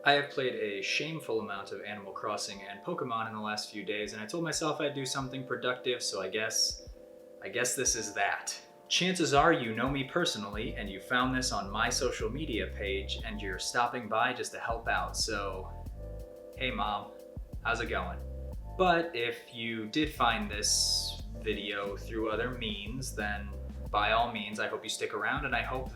I have played a shameful amount of Animal Crossing and Pokemon in the last few days, and I told myself I'd do something productive, so I guess this is that. Chances are you know me personally, and you found this on my social media page, and you're stopping by just to help out, so hey mom, how's it going? But if you did find this video through other means, then by all means, I hope you stick around, and I hope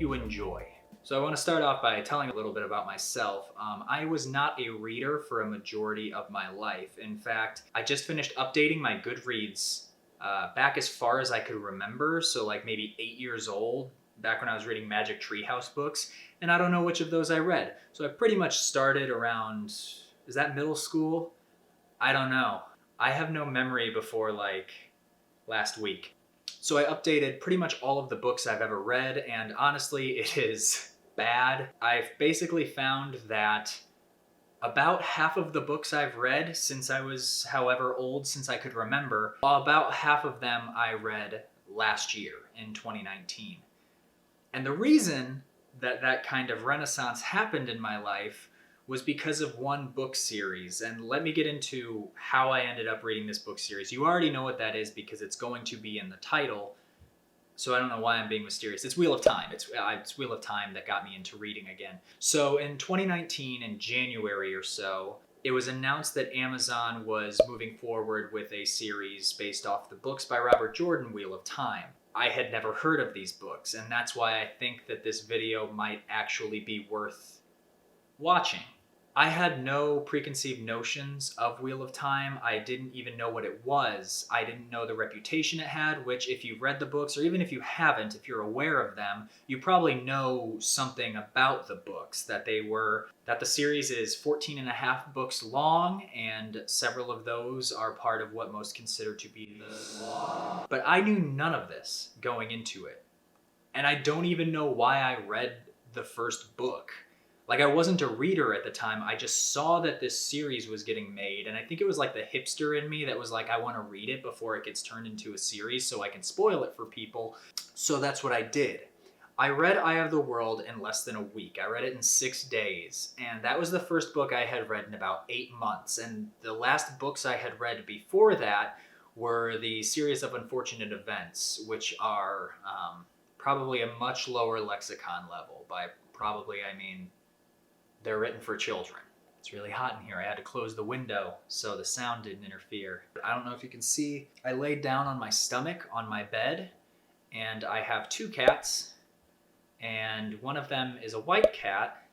you enjoy. So I want to start off by telling a little bit about myself. I was not a reader for a majority of my life. In fact, I just finished updating my Goodreads back as far as I could remember, so like maybe 8 years old, back when I was reading Magic Treehouse books, and I don't know which of those I read. So I pretty much started around, is that middle school? I don't know. I have no memory before like last week. So I updated pretty much all of the books I've ever read, and honestly, it is bad. I've basically found that about half of the books I've read since I was however old since I could remember, about half of them I read last year in 2019. And the reason that that kind of renaissance happened in my life was because of one book series. And let me get into how I ended up reading this book series. You already know what that is because it's going to be in the title. So I don't know why I'm being mysterious. It's Wheel of Time. It's Wheel of Time that got me into reading again. So in 2019, in January or so, it was announced that Amazon was moving forward with a series based off the books by Robert Jordan, Wheel of Time. I had never heard of these books, and that's why I think that this video might actually be worth watching. I had no preconceived notions of Wheel of Time. I didn't even know what it was. I didn't know the reputation it had, which if you've read the books, or even if you haven't, if you're aware of them, you probably know something about the books, that the series is 14 and a half books long, and several of those are part of what most consider to be the slog. But I knew none of this going into it. And I don't even know why I read the first book. Like, I wasn't a reader at the time. I just saw that this series was getting made, and I think it was like the hipster in me that was like, I want to read it before it gets turned into a series so I can spoil it for people. So that's what I did. I read Eye of the World in less than a week. I read it in 6 days, and that was the first book I had read in about 8 months. And the last books I had read before that were the series of Unfortunate Events, which are probably a much lower lexicon level. By probably, I mean they're written for children. It's really hot in here. I had to close the window so the sound didn't interfere. I don't know if you can see. I laid down on my stomach on my bed, and I have 2 cats, and one of them is a white cat,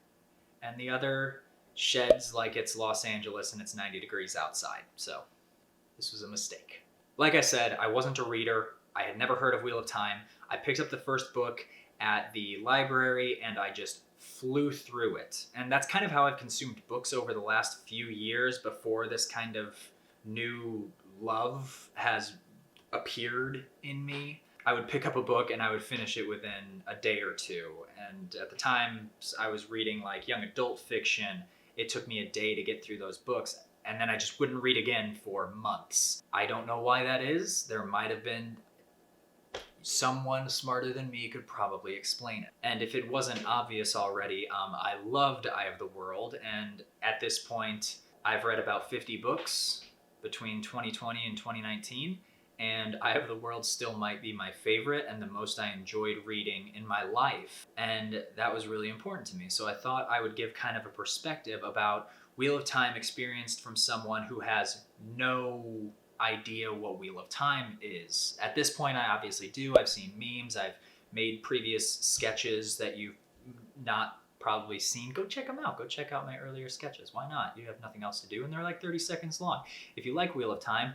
and the other sheds like it's Los Angeles and it's 90 degrees outside. So this was a mistake. Like I said, I wasn't a reader. I had never heard of Wheel of Time. I picked up the first book at the library, and I just flew through it. And that's kind of how I've consumed books over the last few years before this kind of new love has appeared in me. I would pick up a book and I would finish it within a day or two. And at the time I was reading like young adult fiction, it took me a day to get through those books. And then I just wouldn't read again for months. I don't know why that is. There might have been someone smarter than me could probably explain it. And if it wasn't obvious already, I loved Eye of the World, and at this point, I've read about 50 books between 2020 and 2019, and Eye of the World still might be my favorite and the most I enjoyed reading in my life. And that was really important to me. So I thought I would give kind of a perspective about Wheel of Time experienced from someone who has no idea what Wheel of Time is. At this point, I obviously do. I've seen memes. I've made previous sketches that you've not probably seen. Go check them out. Go check out my earlier sketches. Why not? You have nothing else to do, and they're like 30 seconds long. If you like Wheel of Time,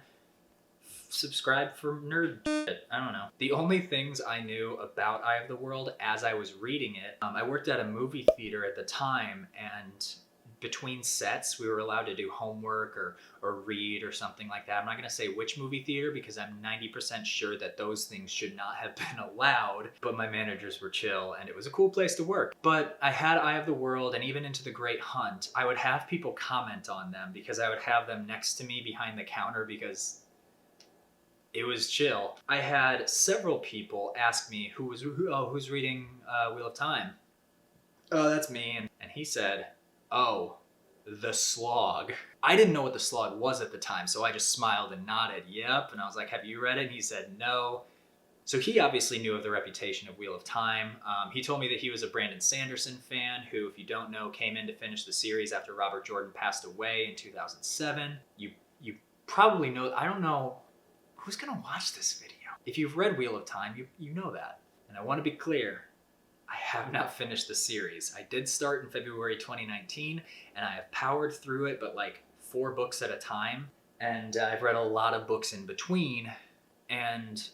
subscribe for nerd shit. I don't know. The only things I knew about Eye of the World as I was reading it, I worked at a movie theater at the time, and between sets, we were allowed to do homework or read or something like that. I'm not going to say which movie theater because I'm 90% sure that those things should not have been allowed, but my managers were chill and it was a cool place to work. But I had Eye of the World and even Into the Great Hunt. I would have people comment on them because I would have them next to me behind the counter because it was chill. I had several people ask me who's reading Wheel of Time. oh, that's me. And he said, oh, the slog. I didn't know what the slog was at the time, so I just smiled and nodded, yep. And I was like, have you read it? And he said, no. So he obviously knew of the reputation of Wheel of Time. He told me that he was a Brandon Sanderson fan who, if you don't know, came in to finish the series after Robert Jordan passed away in 2007. You probably know, I don't know, who's going to watch this video? If you've read Wheel of Time, you know that. And I want to be clear, I have not finished the series. I did start in February 2019, and I have powered through it, but like 4 books at a time. And I've read a lot of books in between, and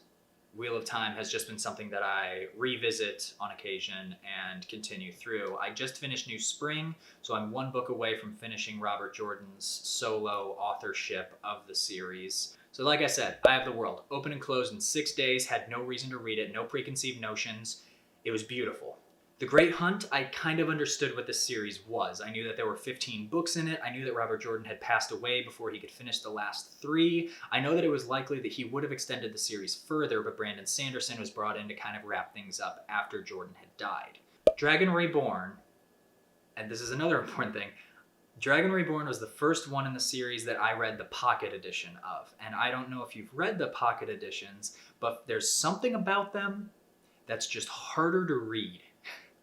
Wheel of Time has just been something that I revisit on occasion and continue through. I just finished New Spring, so I'm 1 book away from finishing Robert Jordan's solo authorship of the series. So like I said, I Have the World, open and closed in 6 days, had no reason to read it, no preconceived notions. It was beautiful. The Great Hunt, I kind of understood what this series was. I knew that there were 15 books in it. I knew that Robert Jordan had passed away before he could finish the last 3. I know that it was likely that he would have extended the series further, but Brandon Sanderson was brought in to kind of wrap things up after Jordan had died. Dragon Reborn, and this is another important thing, Dragon Reborn was the first one in the series that I read the pocket edition of. And I don't know if you've read the pocket editions, but there's something about them that's just harder to read.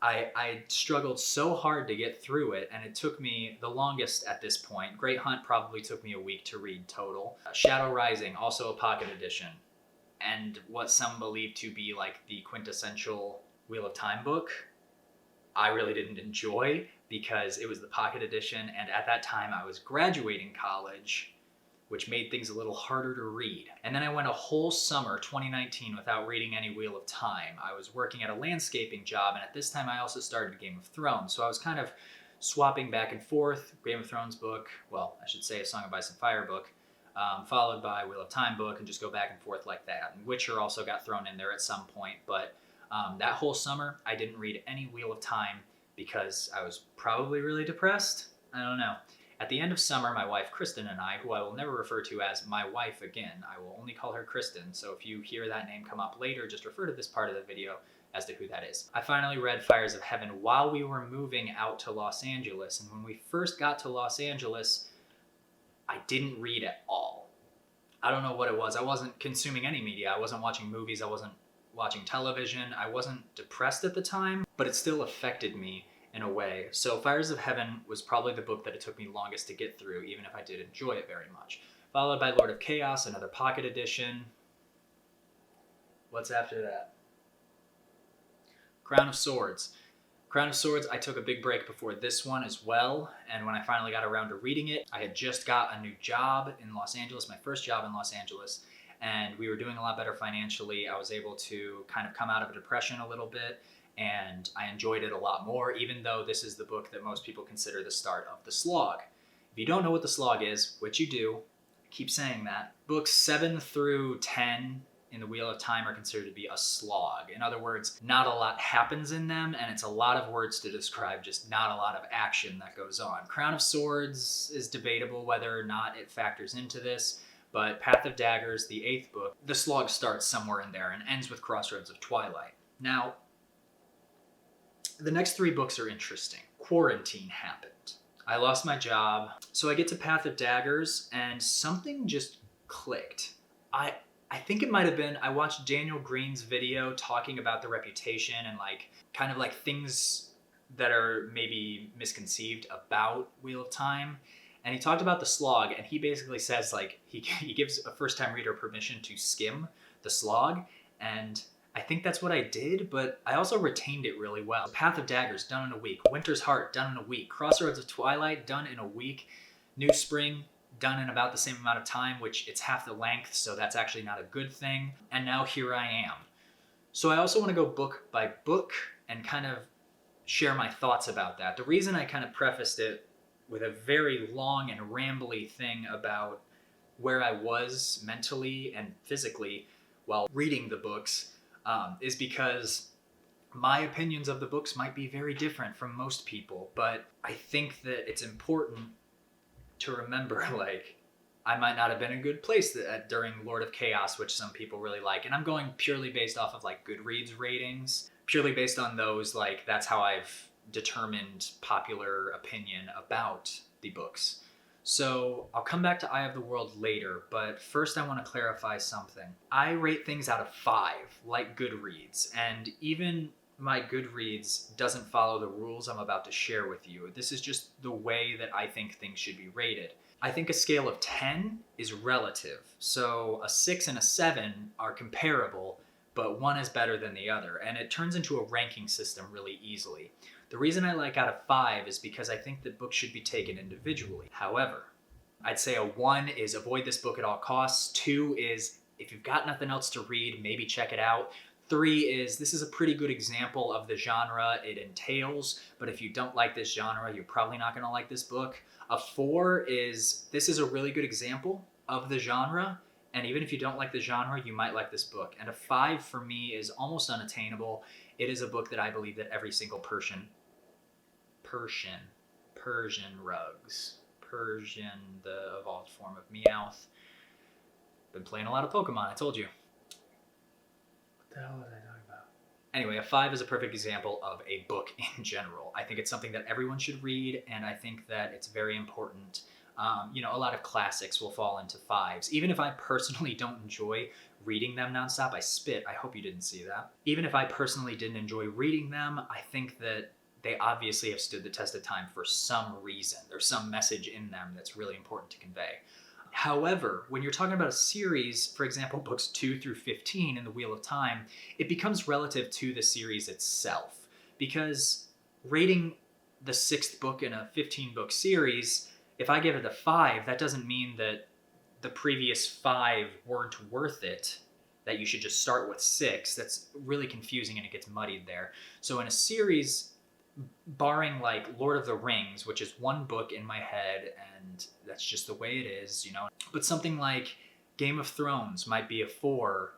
I struggled so hard to get through it, and it took me the longest at this point. Great Hunt probably took me a week to read total. Shadow Rising, also a pocket edition, and what some believe to be like the quintessential Wheel of Time book, I really didn't enjoy because it was the pocket edition, and at that time I was graduating college, which made things a little harder to read. And then I went a whole summer, 2019, without reading any Wheel of Time. I was working at a landscaping job, and at this time I also started Game of Thrones. So I was kind of swapping back and forth, Game of Thrones book, well, I should say A Song of Ice and Fire book, followed by Wheel of Time book, and just go back and forth like that. And Witcher also got thrown in there at some point, but that whole summer I didn't read any Wheel of Time because I was probably really depressed. I don't know. At the end of summer, my wife Kristen and I, who I will never refer to as my wife again, I will only call her Kristen, so if you hear that name come up later, just refer to this part of the video as to who that is. I finally read Fires of Heaven while we were moving out to Los Angeles, and when we first got to Los Angeles, I didn't read at all. I don't know what it was. I wasn't consuming any media. I wasn't watching movies. I wasn't watching television. I wasn't depressed at the time, but it still affected me in a way. So Fires of Heaven was probably the book that it took me longest to get through, even if I did enjoy it very much. Followed by Lord of Chaos, another pocket edition. What's after that? Crown of Swords. Crown of Swords, I took a big break before this one as well, and when I finally got around to reading it, I had just got a new job in Los Angeles, my first job in Los Angeles, and we were doing a lot better financially. I was able to kind of come out of a depression a little bit, and I enjoyed it a lot more, even though this is the book that most people consider the start of the slog. If you don't know what the slog is, which you do, I keep saying that, books 7 through 10 in the Wheel of Time are considered to be a slog. In other words, not a lot happens in them, and it's a lot of words to describe just not a lot of action that goes on. Crown of Swords is debatable whether or not it factors into this, but Path of Daggers, the 8th book, the slog starts somewhere in there and ends with Crossroads of Twilight. Now, the next 3 books are interesting. Quarantine happened. I lost my job, so I get to Path of Daggers, and something just clicked. I think it might have been, I watched Daniel Green's video talking about the reputation and kind of things that are maybe misconceived about Wheel of Time. And he talked about the slog, and he basically says he gives a first-time reader permission to skim the slog, and I think that's what I did, but I also retained it really well. Path of Daggers, done in a week. Winter's Heart, done in a week. Crossroads of Twilight, done in a week. New Spring, done in about the same amount of time, which it's half the length, so that's actually not a good thing. And now here I am. So I also want to go book by book and kind of share my thoughts about that. The reason I kind of prefaced it with a very long and rambly thing about where I was mentally and physically while reading the books is because my opinions of the books might be very different from most people, but I think that it's important to remember, I might not have been in a good place during Lord of Chaos, which some people really like. And I'm going purely based off of Goodreads ratings, purely based on those, that's how I've determined popular opinion about the books. So I'll come back to Eye of the World later, but first I want to clarify something. I rate things out of 5, like Goodreads, and even my Goodreads doesn't follow the rules I'm about to share with you. This is just the way that I think things should be rated. I think a scale of 10 is relative, so a 6 and a 7 are comparable, but one is better than the other, and it turns into a ranking system really easily. The reason I like out of 5 is because I think that books should be taken individually. However, I'd say a 1 is avoid this book at all costs. 2 is if you've got nothing else to read, maybe check it out. 3 is this is a pretty good example of the genre it entails, but if you don't like this genre, you're probably not going to like this book. A 4 is this is a really good example of the genre, and even if you don't like the genre, you might like this book. And a 5 for me is almost unattainable. It is a book that I believe that every single Persian rugs, the evolved form of Meowth. Been playing a lot of Pokemon, I told you. What the hell was I talking about? Anyway, a 5 is a perfect example of a book in general. I think it's something that everyone should read, and I think that it's very important. A lot of classics will fall into 5s. Even if I personally don't enjoy reading them nonstop, I spit. I hope you didn't see that. Even if I personally didn't enjoy reading them, I think that they obviously have stood the test of time for some reason. There's some message in them that's really important to convey. However, when you're talking about a series, for example, books 2 through 15 in the Wheel of Time, it becomes relative to the series itself. Because rating the 6th book in a 15-book series, if I give it a 5, that doesn't mean that the previous 5 weren't worth it, that you should just start with 6. That's really confusing and it gets muddied there. So in a series, barring like Lord of the Rings, which is one book in my head and that's just the way it is, but something like Game of Thrones might be a 4,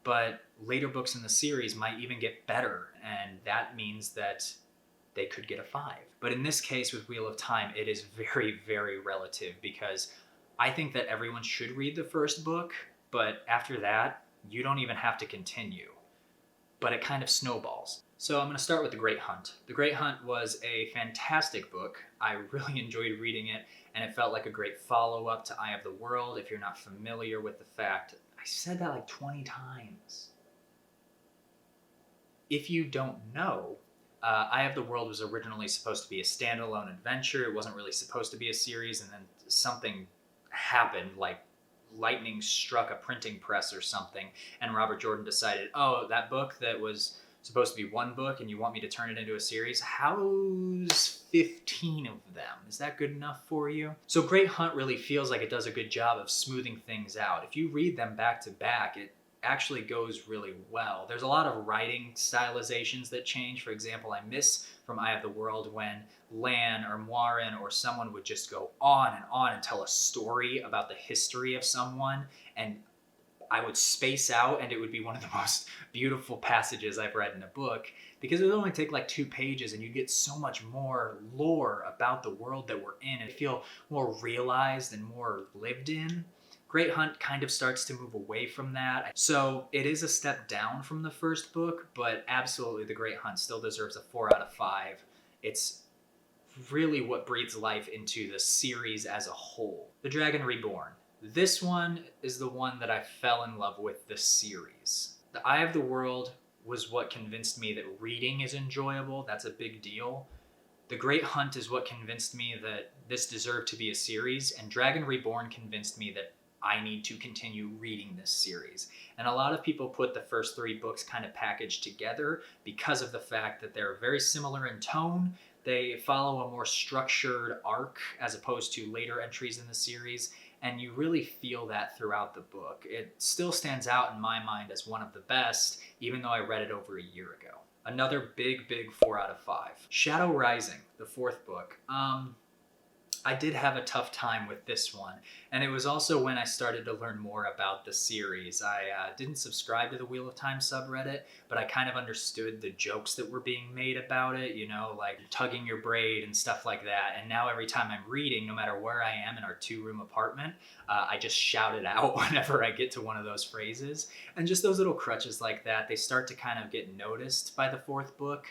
but later books in the series might even get better, and that means that they could get a 5. But in this case with Wheel of Time, it is very, very relative, because I think that everyone should read the first book, but after that, you don't even have to continue. But it kind of snowballs. So I'm going to start with The Great Hunt. The Great Hunt was a fantastic book. I really enjoyed reading it, and it felt like a great follow-up to Eye of the World. If you're not familiar with the fact, I said that like 20 times. If you don't know, Eye of the World was originally supposed to be a standalone adventure. It wasn't really supposed to be a series, and then something happened, like lightning struck a printing press or something, and Robert Jordan decided, oh, that book that was supposed to be one book and you want me to turn it into a series? How's 15 of them? Is that good enough for you? So Great Hunt really feels like it does a good job of smoothing things out. If you read them back to back, it actually goes really well. There's a lot of writing stylizations that change. For example, I miss from Eye of the World when Lan or Moirin or someone would just go on and tell a story about the history of someone, and I would space out, and it would be one of the most beautiful passages I've read in a book, because it would only take like 2 pages and you get so much more lore about the world that we're in and feel more realized and more lived in. Great Hunt kind of starts to move away from that. So it is a step down from the first book, but absolutely The Great Hunt still deserves a 4 out of 5. It's really what breathes life into the series as a whole. The Dragon Reborn. This one is the one that I fell in love with the series. The Eye of the World was what convinced me that reading is enjoyable. That's a big deal. The Great Hunt is what convinced me that this deserved to be a series, and Dragon Reborn convinced me that I need to continue reading this series. And a lot of people put the first 3 books kind of packaged together because of the fact that they're very similar in tone. They follow a more structured arc as opposed to later entries in the series, and you really feel that throughout the book. It still stands out in my mind as one of the best, even though I read it over a year ago. Another big 4 out of 5. Shadow Rising, the 4th book. I did have a tough time with this one, and it was also when I started to learn more about the series. I didn't subscribe to the Wheel of Time subreddit, but I kind of understood the jokes that were being made about it, like tugging your braid and stuff like that. And now every time I'm reading, no matter where I am in our 2-room apartment, I just shout it out whenever I get to one of those phrases. And just those little crutches like that, they start to kind of get noticed by the 4th book.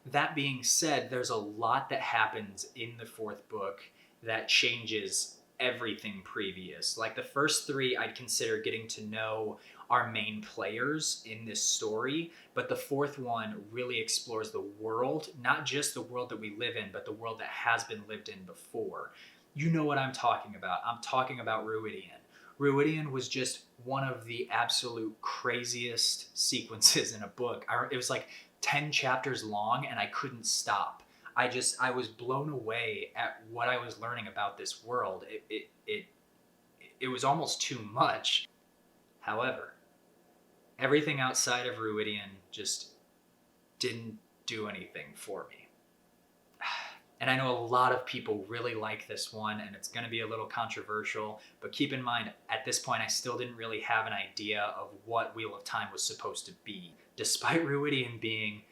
That being said, there's a lot that happens in the fourth book that changes everything previous. Like the first three, I'd consider getting to know our main players in this story, but the fourth one really explores the world, not just the world that we live in, but the world that has been lived in before. You know what I'm talking about. I'm talking about Ruidian. Ruidian was just one of the absolute craziest sequences in a book. It was like 10 chapters long and I couldn't stop. I was blown away at what I was learning about this world. It was almost too much. However, everything outside of Ruidian just didn't do anything for me. And I know a lot of people really like this one, and it's going to be a little controversial, but keep in mind, at this point, I still didn't really have an idea of what Wheel of Time was supposed to be. Despite Ruidian being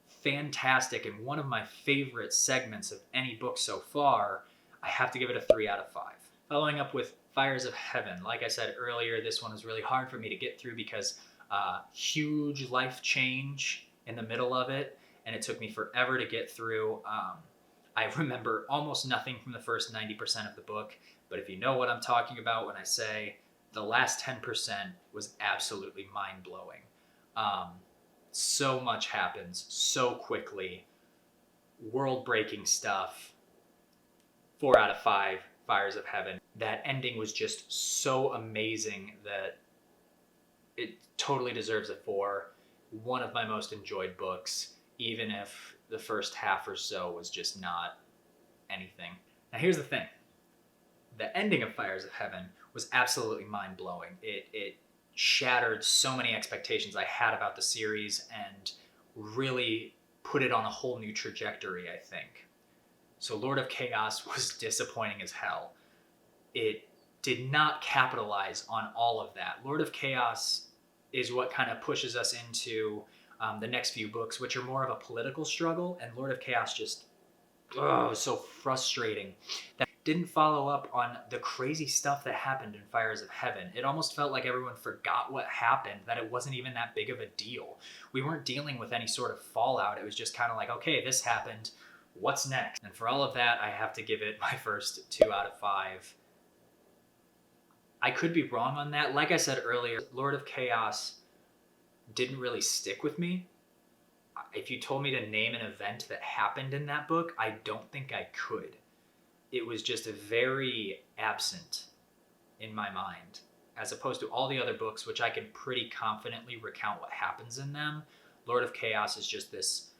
fantastic and one of my favorite segments of any book so far, I have to give it a 3 out of 5. Following up with Fires of Heaven. Like I said earlier, this one was really hard for me to get through because huge life change in the middle of it, and it took me forever to get through. I remember almost nothing from the first 90% of the book, but if you know what I'm talking about when I say the last 10% was absolutely mind-blowing. So much happens so quickly. World-breaking stuff. 4 out of 5, Fires of Heaven. That ending was just so amazing that it totally deserves a 4. One of my most enjoyed books, even if the first half or so was just not anything. Now here's the thing. The ending of Fires of Heaven was absolutely mind-blowing. It shattered so many expectations I had about the series and really put it on a whole new trajectory, I think. So Lord of Chaos was disappointing as hell. It did not capitalize on all of that. Lord of Chaos is what kind of pushes us into the next few books, which are more of a political struggle, and Lord of Chaos just was so frustrating. That didn't follow up on the crazy stuff that happened in Fires of Heaven. It almost felt like everyone forgot what happened, that it wasn't even that big of a deal. We weren't dealing with any sort of fallout. It was just kind of like, okay, this happened, what's next? And for all of that, I have to give it my first 2 out of 5. I could be wrong on that. Like I said earlier, Lord of Chaos didn't really stick with me. If you told me to name an event that happened in that book, I don't think I could. It was just very absent in my mind, as opposed to all the other books, which I can pretty confidently recount what happens in them. Lord of Chaos is just this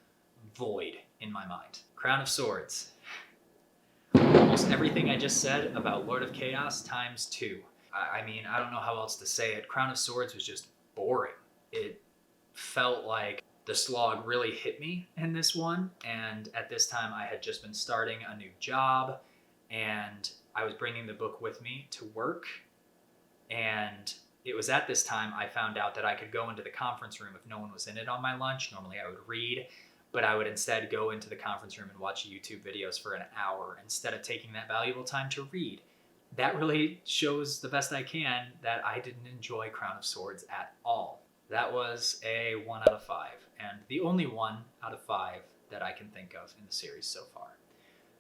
void in my mind. Crown of Swords. Almost everything I just said about Lord of Chaos times 2. I mean, I don't know how else to say it. Crown of Swords was just boring. It felt like the slog really hit me in this one, and at this time I had just been starting a new job, and I was bringing the book with me to work, and it was at this time I found out that I could go into the conference room if no one was in it on my lunch. Normally I would read, but I would instead go into the conference room and watch YouTube videos for an hour instead of taking that valuable time to read. That really shows the best I can that I didn't enjoy Crown of Swords at all. That was a 1 out of 5, and the only 1 out of 5 that I can think of in the series so far.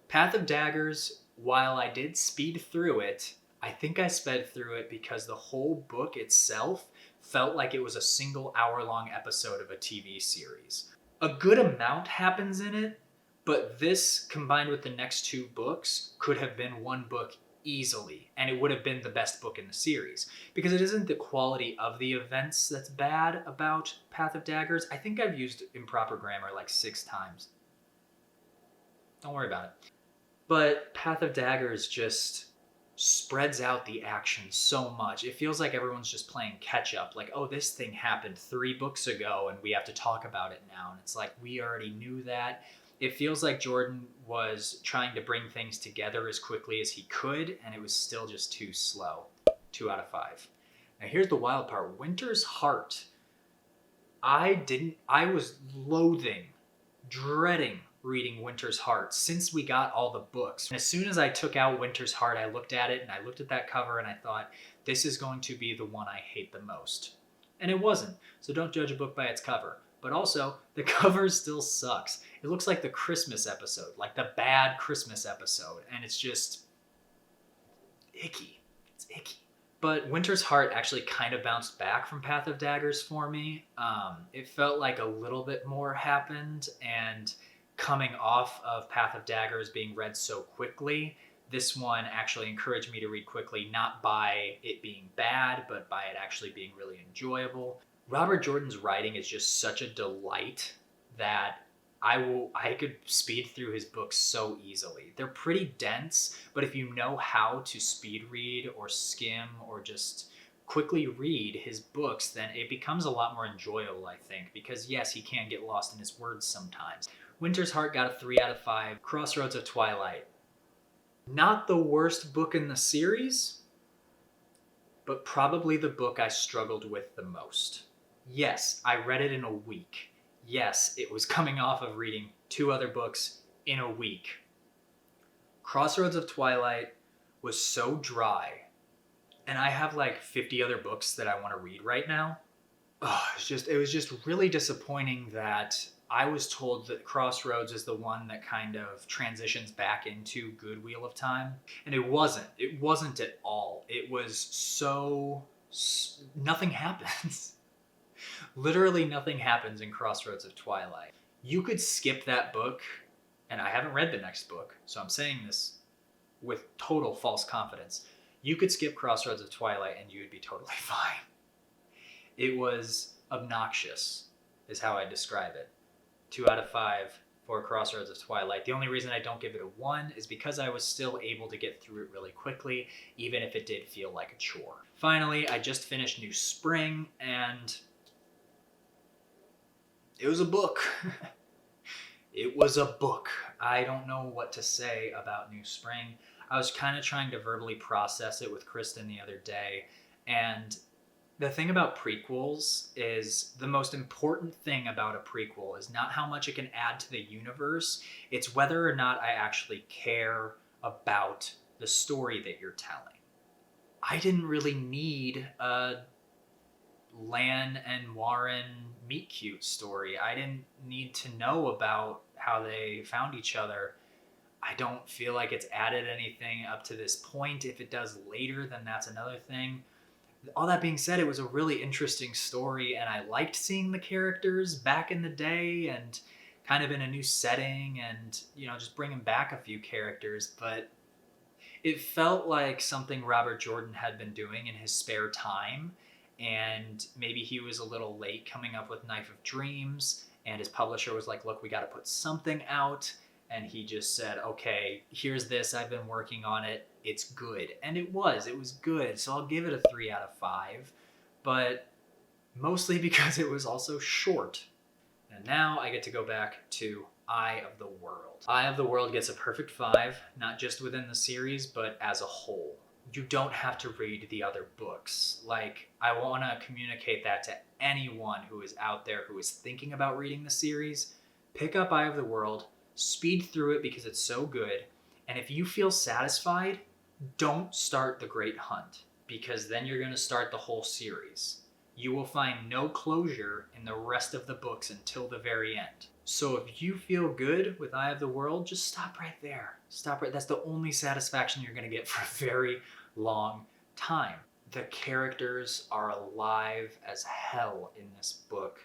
Path of Daggers, while I did speed through it, I think I sped through it because the whole book itself felt like it was a single hour-long episode of a TV series. A good amount happens in it, but this, combined with the next 2 books, could have been one book easily, and it would have been the best book in the series, because it isn't the quality of the events that's bad about Path of Daggers. I think I've used improper grammar like 6 times. Don't worry about it. But Path of Daggers just spreads out the action so much. It feels like everyone's just playing catch up, like, oh, this thing happened 3 books ago and we have to talk about it now, and it's like, we already knew that. It feels like Jordan was trying to bring things together as quickly as he could, and it was still just too slow. 2 out of 5. Now here's the wild part. Winter's Heart. I was dreading reading Winter's Heart since we got all the books. And as soon as I took out Winter's Heart, I looked at it and I looked at that cover and I thought, this is going to be the one I hate the most. And it wasn't. So don't judge a book by its cover. but also the cover still sucks. It looks like the Christmas episode, like the bad Christmas episode, and it's just icky. It's icky. But Winter's Heart actually kind of bounced back from Path of Daggers for me. It felt like a little bit more happened, and coming off of Path of Daggers being read so quickly, this one actually encouraged me to read quickly, not by it being bad, but by it actually being really enjoyable. Robert Jordan's writing is just such a delight that I could speed through his books so easily. They're pretty dense, but if you know how to speed read or skim or just quickly read his books, then it becomes a lot more enjoyable, I think, because yes, he can get lost in his words sometimes. Winter's Heart got a 3 out of 5. Crossroads of Twilight. Not the worst book in the series, but probably the book I struggled with the most. Yes, I read it in a week. Yes, it was coming off of reading 2 other books in a week. Crossroads of Twilight was so dry, and I have like 50 other books that I want to read right now. It was just really disappointing that I was told that Crossroads is the one that kind of transitions back into Good Wheel of Time, and it wasn't. It wasn't at all. It was nothing happens. Literally nothing happens in Crossroads of Twilight. You could skip that book, and I haven't read the next book, so I'm saying this with total false confidence. You could skip Crossroads of Twilight and you would be totally fine. It was obnoxious, is how I describe it. 2 out of 5 for Crossroads of Twilight. The only reason I don't give it a 1 is because I was still able to get through it really quickly, even if it did feel like a chore. Finally, I just finished New Spring, and it was a book. It was a book. I don't know what to say about New Spring. I was kind of trying to verbally process it with Kristen the other day, and the thing about prequels is the most important thing about a prequel is not how much it can add to the universe, it's whether or not I actually care about the story that you're telling. I didn't really need a Lan and Warren meet cute story. I didn't need to know about how they found each other. I don't feel like it's added anything up to this point. If it does later, then that's another thing. All that being said, it was a really interesting story, and I liked seeing the characters back in the day and kind of in a new setting, and just bringing back a few characters, but it felt like something Robert Jordan had been doing in his spare time, and maybe he was a little late coming up with Knife of Dreams, and his publisher was like, look, we got to put something out, and he just said, okay, here's this, I've been working on it, it's good. And it was good, so I'll give it a 3 out of 5, but mostly because it was also short. And now I get to go back to Eye of the World. Eye of the World gets a perfect 5, not just within the series, but as a whole. You don't have to read the other books. Like, I want to communicate that to anyone who is out there who is thinking about reading the series. Pick up Eye of the World, speed through it because it's so good, and if you feel satisfied, don't start The Great Hunt, because then you're going to start the whole series. You will find no closure in the rest of the books until the very end. So if you feel good with Eye of the World, just stop right there. Stop right. That's the only satisfaction you're going to get for a very long time. The characters are alive as hell in this book.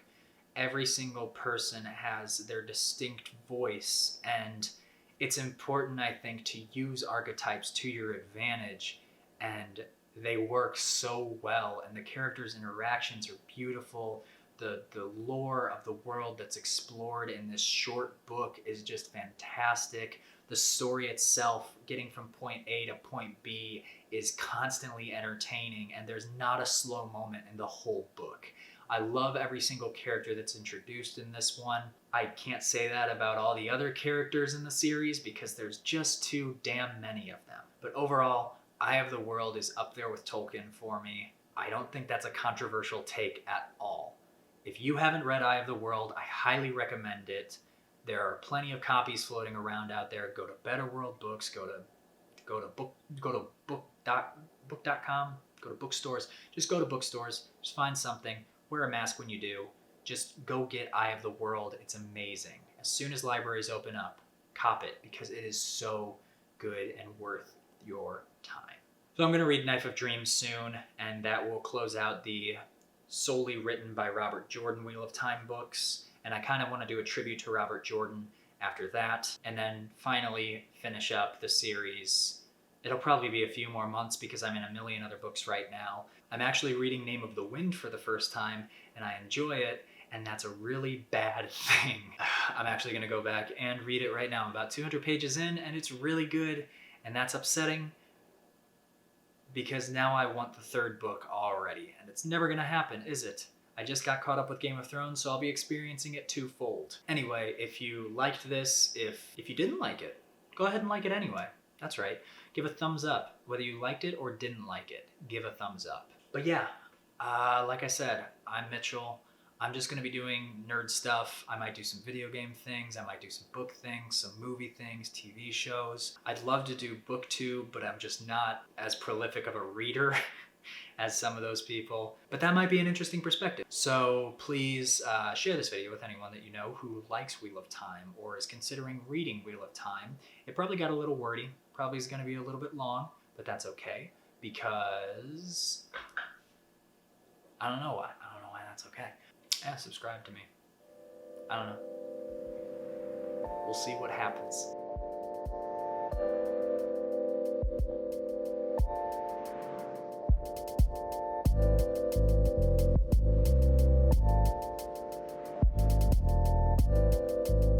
Every single person has their distinct voice, and it's important, I think, to use archetypes to your advantage, and they work so well, and the characters' interactions are beautiful. The lore of the world that's explored in this short book is just fantastic. The story itself, getting from point A to point B, is constantly entertaining, and there's not a slow moment in the whole book. I love every single character that's introduced in this one. I can't say that about all the other characters in the series because there's just too damn many of them. But overall, Eye of the World is up there with Tolkien for me. I don't think that's a controversial take at all. If you haven't read Eye of the World, I highly recommend it. There are plenty of copies floating around out there. Go to Better World Books, go to book.com, go to bookstores. Just go to bookstores, just find something. Wear a mask when you do. just go get Eye of the World. It's amazing. As soon as libraries open up, cop it because it is so good and worth your time. So I'm going to read Knife of Dreams soon, and that will close out the solely written by Robert Jordan Wheel of Time books. And I kind of want to do a tribute to Robert Jordan after that, and then finally finish up the series. It'll probably be a few more months because I'm in a million other books right now. I'm actually reading Name of the Wind for the first time, and I enjoy it, and that's a really bad thing. I'm actually going to go back and read it right now. I'm about 200 pages in, and it's really good, and that's upsetting because now I want the third book already, and it's never going to happen, is it? I just got caught up with Game of Thrones, so I'll be experiencing it twofold. Anyway, if you liked this, if you didn't like it, go ahead and like it anyway. That's right. Give a thumbs up. Whether you liked it or didn't like it, give a thumbs up. But yeah, like I said, I'm Mitchell. I'm just going to be doing nerd stuff. I might do some video game things. I might do some book things, some movie things, TV shows. I'd love to do BookTube, but I'm just not as prolific of a reader as some of those people. But that might be an interesting perspective. So please share this video with anyone that you know who likes Wheel of Time or is considering reading Wheel of Time. It probably got a little wordy. Probably is going to be a little bit long, but that's okay because I don't know why. I don't know why that's okay. Yeah, subscribe to me. I don't know. We'll see what happens.